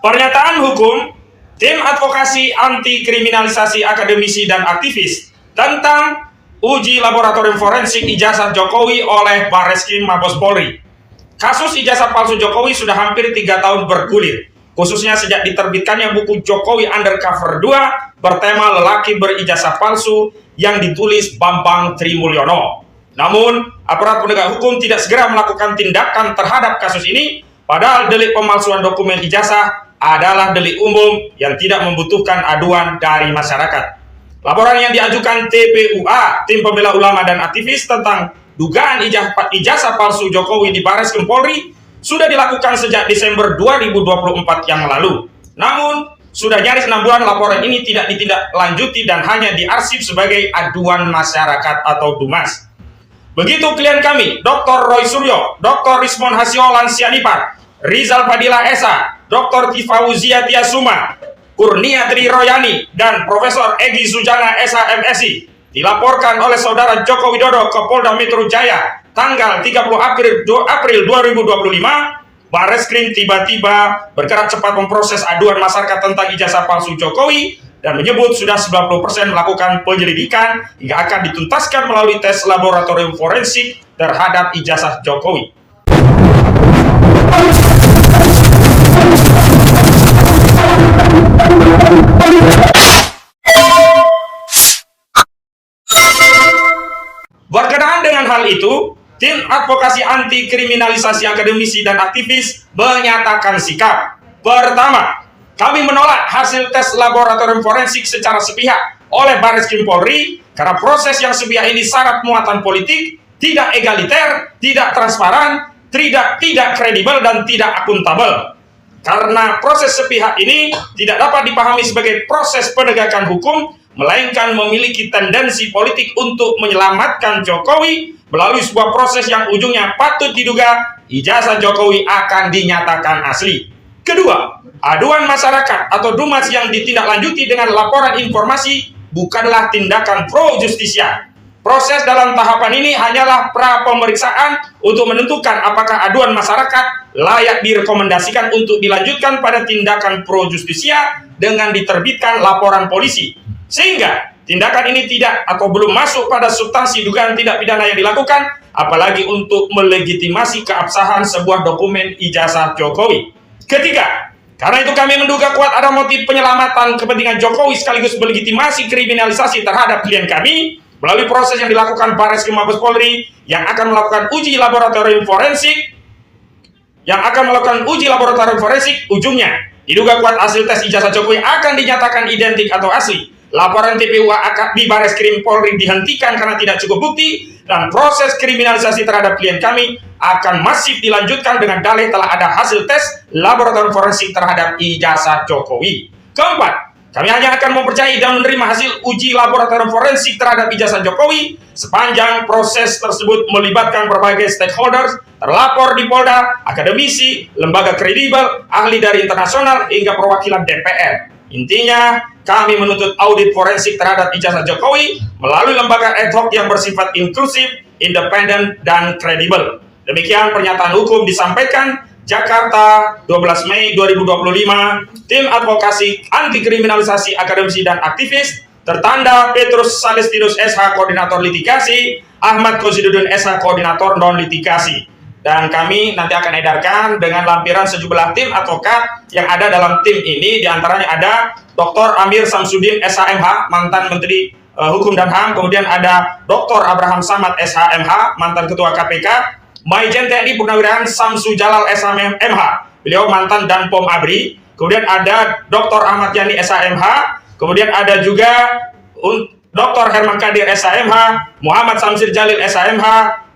Pernyataan hukum Tim Advokasi Anti Kriminalisasi Akademisi dan Aktivis tentang uji laboratorium forensik ijazah Jokowi oleh Barreskrim Mabes Polri. Kasus ijazah palsu Jokowi sudah hampir 3 tahun bergulir, khususnya sejak diterbitkannya buku Jokowi Undercover 2 bertema lelaki berijazah palsu yang ditulis Bambang Trimulyono. Namun, aparat penegak hukum tidak segera melakukan tindakan terhadap kasus ini, padahal delik pemalsuan dokumen ijazah adalah delik umum yang tidak membutuhkan aduan dari masyarakat. Laporan yang diajukan TPUA, Tim Pembela Ulama dan Aktivis, tentang dugaan ijazah palsu Jokowi di Barreskrim Polri sudah dilakukan sejak Desember 2024 yang lalu. Namun, sudah nyaris 6 bulan laporan ini tidak ditindaklanjuti dan hanya diarsip sebagai aduan masyarakat atau DUMAS. Begitu klien kami, Dr. Roy Suryo, Dr. Rismon Hasiolan Sianipar, Rizal Fadila Esa, Dr. Tifawuzia Tiasuma, Kurnia Tri Royani, dan Profesor Egy Sujana SHMSI dilaporkan oleh Saudara Joko Widodo ke Polda Metro Jaya tanggal 30 April 2025. Barreskrim tiba-tiba bergerak cepat memproses aduan masyarakat tentang ijazah palsu Jokowi dan menyebut sudah 90% melakukan penyelidikan hingga akan dituntaskan melalui tes laboratorium forensik terhadap ijazah Jokowi. Berkenaan dengan hal itu, Tim Advokasi Anti Kriminalisasi Akademisi dan Aktivis menyatakan sikap. Pertama, kami menolak hasil tes laboratorium forensik secara sepihak oleh Barreskrim Polri karena proses yang sepihak ini syarat muatan politik, tidak egaliter, tidak transparan, tidak kredibel, dan tidak akuntabel. Karena proses sepihak ini tidak dapat dipahami sebagai proses penegakan hukum, melainkan memiliki tendensi politik untuk menyelamatkan Jokowi melalui sebuah proses yang ujungnya patut diduga ijazah Jokowi akan dinyatakan asli. Kedua, aduan masyarakat atau DUMAS yang ditindaklanjuti dengan laporan informasi bukanlah tindakan pro justisia. Proses dalam tahapan ini hanyalah pra pemeriksaan untuk menentukan apakah aduan masyarakat layak direkomendasikan untuk dilanjutkan pada tindakan pro justisia dengan diterbitkan laporan polisi. Sehingga tindakan ini tidak atau belum masuk pada substansi dugaan tindak pidana yang dilakukan, apalagi untuk melegitimasi keabsahan sebuah dokumen ijazah Jokowi. Ketiga, karena itu kami menduga kuat ada motif penyelamatan kepentingan Jokowi sekaligus melegitimasi kriminalisasi terhadap klien kami melalui proses yang dilakukan Barreskrim Mabes Polri yang akan melakukan uji laboratorium forensik. Ujungnya diduga kuat hasil tes ijazah Jokowi akan dinyatakan identik atau asli. Laporan TPUA di Barreskrim Polri dihentikan karena tidak cukup bukti, dan proses kriminalisasi terhadap klien kami akan masif dilanjutkan dengan dalih telah ada hasil tes laboratorium forensik terhadap ijazah Jokowi. Keempat, kami hanya akan mempercayai dan menerima hasil uji laboratorium forensik terhadap ijazah Jokowi sepanjang proses tersebut melibatkan berbagai stakeholders, terlapor di Polda, akademisi, lembaga kredibel, ahli dari internasional, hingga perwakilan DPR. Intinya, kami menuntut audit forensik terhadap ijazah Jokowi melalui lembaga ad hoc yang bersifat inklusif, independen, dan kredibel. Demikian pernyataan hukum disampaikan. Jakarta, 12 Mei 2025, Tim Advokasi Anti Kriminalisasi Akademisi dan Aktivis, tertanda Petrus Salestinus SH Koordinator Litigasi, Ahmad Kosidudun SH Koordinator Non Litigasi. Dan kami nanti akan edarkan dengan lampiran sejumlah tim advokat yang ada dalam tim ini. Diantaranya ada Dr. Amir Samsudin SHMH, mantan Menteri Hukum dan HAM. Kemudian ada Dr. Abraham Samad SHMH, mantan Ketua KPK. Maijen TNI Purnawirawan Samsu Jalal SHMH, beliau mantan Danpom ABRI. Kemudian ada Dr. Ahmad Yani SHMH. Kemudian ada juga Dr. Herman Kadir SHMH, Muhammad Samsir Jalil SHMH,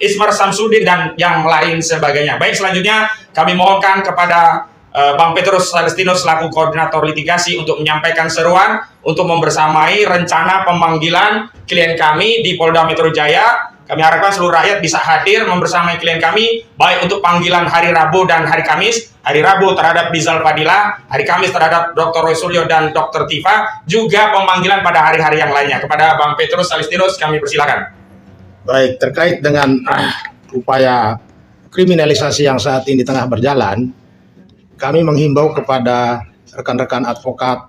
Ismar Samsudin, dan yang lain sebagainya. Baik, selanjutnya kami mohonkan kepada Bang Petrus Salestinus selaku koordinator litigasi untuk menyampaikan seruan untuk membersamai rencana pemanggilan klien kami di Polda Metro Jaya. Kami harapkan seluruh rakyat bisa hadir membersamai klien kami, baik untuk panggilan hari Rabu dan hari Kamis. Hari Rabu terhadap Rizal Fadila, hari Kamis terhadap Dr. Roy Suryo dan Dr. Tifa, juga pemanggilan pada hari-hari yang lainnya. Kepada Bang Petrus Salestinus kami persilakan. Baik, terkait dengan upaya kriminalisasi yang saat ini tengah berjalan, kami menghimbau kepada rekan-rekan advokat,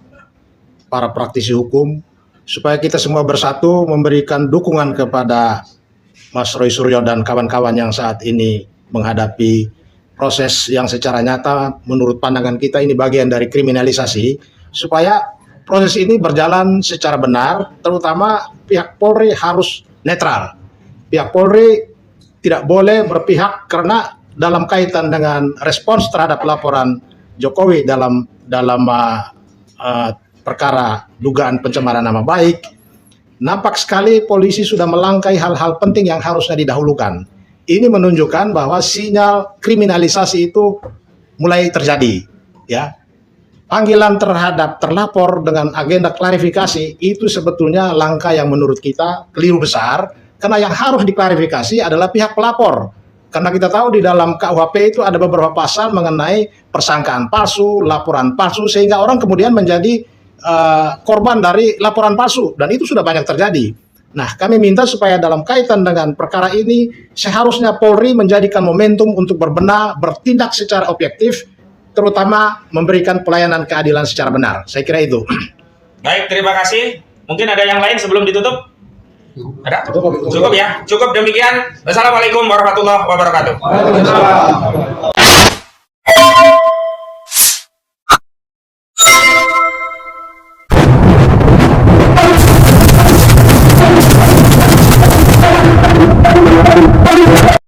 para praktisi hukum, supaya kita semua bersatu memberikan dukungan kepada Mas Roy Suryo dan kawan-kawan yang saat ini menghadapi proses yang secara nyata menurut pandangan kita ini bagian dari kriminalisasi, supaya proses ini berjalan secara benar, terutama pihak Polri harus netral. Pihak Polri tidak boleh berpihak karena dalam kaitan dengan respons terhadap laporan Jokowi dalam perkara dugaan pencemaran nama baik, nampak sekali polisi sudah melangkai hal-hal penting yang harusnya didahulukan. Ini menunjukkan bahwa sinyal kriminalisasi itu mulai terjadi, ya. Panggilan terhadap terlapor dengan agenda klarifikasi itu sebetulnya langkah yang menurut kita keliru besar, karena yang harus diklarifikasi adalah pihak pelapor. Karena kita tahu di dalam KUHP itu ada beberapa pasal mengenai persangkaan palsu, laporan palsu, sehingga orang kemudian menjadi korban dari laporan palsu, dan itu sudah banyak terjadi. Nah, kami minta supaya dalam kaitan dengan perkara ini seharusnya Polri menjadikan momentum untuk berbenah, bertindak secara objektif, terutama memberikan pelayanan keadilan secara benar. Saya kira itu. Baik, terima kasih. Mungkin ada yang lain sebelum ditutup? Ada? Cukup ya. Cukup demikian. Wassalamualaikum warahmatullahi wabarakatuh.